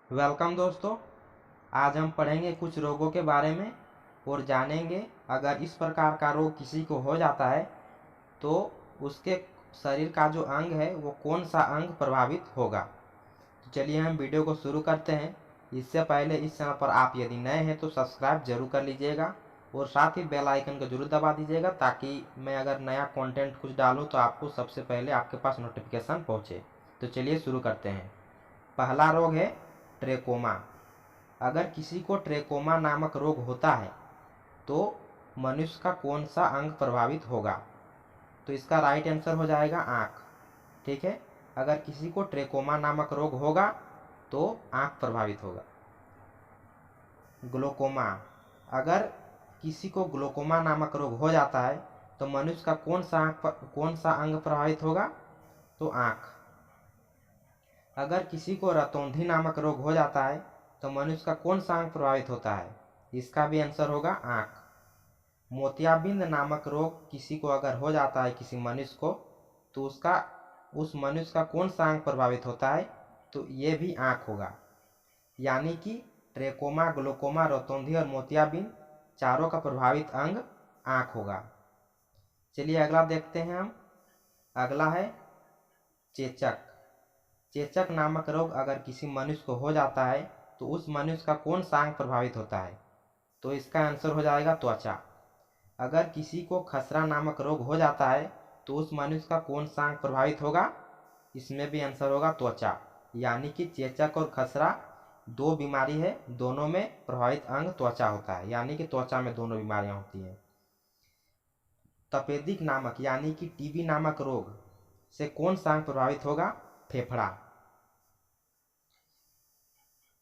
Welcome दोस्तों। आज हम पढ़ेंगे कुछ रोगों के बारे में और जानेंगे अगर इस प्रकार का रोग किसी को हो जाता है तो उसके शरीर का जो अंग है वो कौन सा अंग प्रभावित होगा। तो चलिए हम वीडियो को शुरू करते हैं। इससे पहले इस चैनल पर आप यदि नए हैं तो सब्सक्राइब जरूर कर लीजिएगा और साथ ही बेल आइकन को जरूर दबा दीजिएगा ताकि मैं अगर नया कंटेंट कुछ डालूँ तो आपको सबसे पहले आपके पास नोटिफिकेशन पहुँचे। तो चलिए शुरू करते हैं। पहला रोग है ट्रेकोमा। अगर किसी को ट्रेकोमा नामक रोग होता है तो मनुष्य का कौन सा अंग प्रभावित होगा। तो इसका राइट आंसर हो जाएगा आँख। ठीक है, अगर किसी को ट्रेकोमा नामक रोग होगा तो आँख प्रभावित होगा। ग्लोकोमा। अगर किसी को ग्लोकोमा नामक रोग हो जाता है तो मनुष्य का कौन सा अंग प्रभावित होगा। तो आँख। अगर किसी को रतौंधी नामक रोग हो जाता है तो मनुष्य का कौन सा अंग प्रभावित होता है। इसका भी आंसर होगा आँख। मोतियाबिंद नामक रोग किसी को अगर हो जाता है किसी मनुष्य को तो उस मनुष्य का कौन सा अंग प्रभावित होता है। तो ये भी आँख होगा। यानी कि ट्रेकोमा, ग्लोकोमा, रतौंधी और मोतियाबिंद चारों का प्रभावित अंग आँख होगा। चलिए अगला देखते हैं हम। अगला है चेचक। चेचक नामक रोग अगर किसी मनुष्य को हो जाता है तो उस मनुष्य का कौन सा अंग प्रभावित होता है। तो इसका आंसर हो जाएगा त्वचा। अगर किसी को खसरा नामक रोग हो जाता है तो उस मनुष्य का कौन सा अंग प्रभावित होगा। इसमें भी आंसर होगा त्वचा। यानी कि चेचक और खसरा दो बीमारी है, दोनों में प्रभावित अंग त्वचा होता है। यानी कि त्वचा में दोनों बीमारियां होती हैं। तपेदिक नामक यानी कि टीबी नामक रोग से कौन सा अंग प्रभावित होगा। फेफड़ा।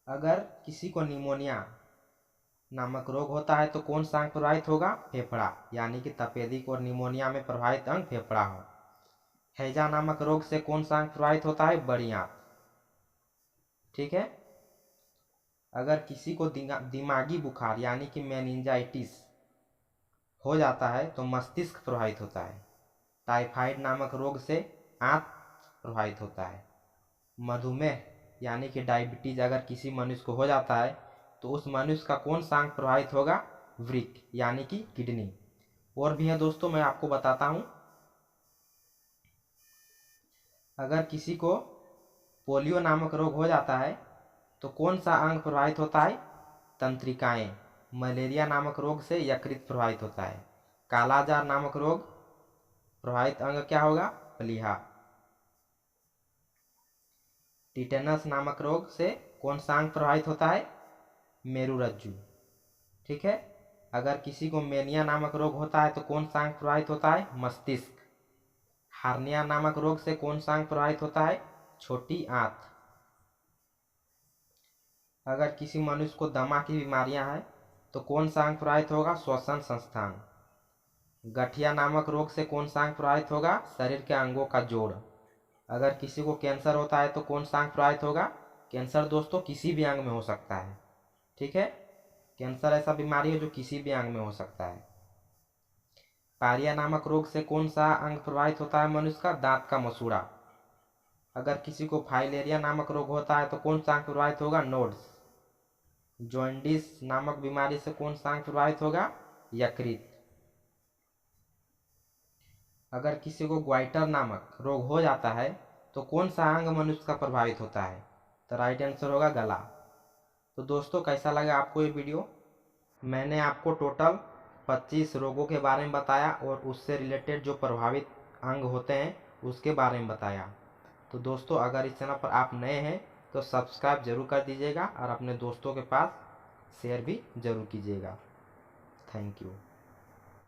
अगर किसी को निमोनिया नामक रोग होता है तो कौन सा अंग प्रभावित होगा। फेफड़ा। यानी कि तपेदिक और निमोनिया में प्रभावित अंग फेफड़ा हो। हैजा नामक रोग से कौन सा अंग प्रभावित होता है। बड़ी आंत। ठीक है, अगर किसी को दिमागी बुखार यानी कि मेनिंजाइटिस हो जाता है तो मस्तिष्क प्रभावित होता है। टाइफाइड नामक रोग से आंत प्रभावित होता है। मधुमेह यानी कि डायबिटीज अगर किसी मनुष्य को हो जाता है तो उस मनुष्य का कौन सा अंग प्रभावित होगा। वृक्क यानी कि किडनी। और भी है दोस्तों, मैं आपको बताता हूं। अगर किसी को पोलियो नामक रोग हो जाता है तो कौन सा अंग प्रभावित होता है। तंत्रिकाएं। मलेरिया नामक रोग से यकृत प्रभावित होता है। कालाजार नामक रोग प्रभावित अंग क्या होगा। प्लीहा। टिटेनस नामक रोग से कौन सा अंग प्रभावित होता है। मेरुरज्जु। ठीक है, अगर किसी को मेनिया नामक रोग होता है तो कौन सा अंग प्रभावित होता है। मस्तिष्क। हार्निया नामक रोग से कौन सा अंग प्रभावित होता है। छोटी आंत। अगर किसी मनुष्य को दमा की बीमारियां हैं तो कौन सा अंग प्रभावित होगा। श्वसन संस्थान। गठिया नामक रोग से कौन सा अंग प्रभावित होगा। शरीर के अंगों का जोड़। अगर किसी को कैंसर होता है तो कौन सा अंग प्रभावित होगा। कैंसर दोस्तों किसी भी अंग में हो सकता है। ठीक है, कैंसर ऐसा बीमारी है जो किसी भी अंग में हो सकता है। पायरिया नामक रोग से कौन सा अंग प्रभावित होता है मनुष्य का। दांत का मसूड़ा। अगर किसी को फाइलेरिया नामक रोग होता है तो कौन सा अंग प्रभावित होगा। नोड्स। जॉन्डिस नामक बीमारी से कौन सा अंग प्रभावित होगा। यकृत। अगर किसी को ग्वाइटर नामक रोग हो जाता है तो कौन सा अंग मनुष्य का प्रभावित होता है। तो राइट आंसर होगा गला। तो दोस्तों कैसा लगा आपको ये वीडियो। मैंने आपको टोटल 25 रोगों के बारे में बताया और उससे रिलेटेड जो प्रभावित अंग होते हैं उसके बारे में बताया। तो दोस्तों अगर इस चैनल पर आप नए हैं तो सब्सक्राइब जरूर कर दीजिएगा और अपने दोस्तों के पास शेयर भी जरूर कीजिएगा। Thank you.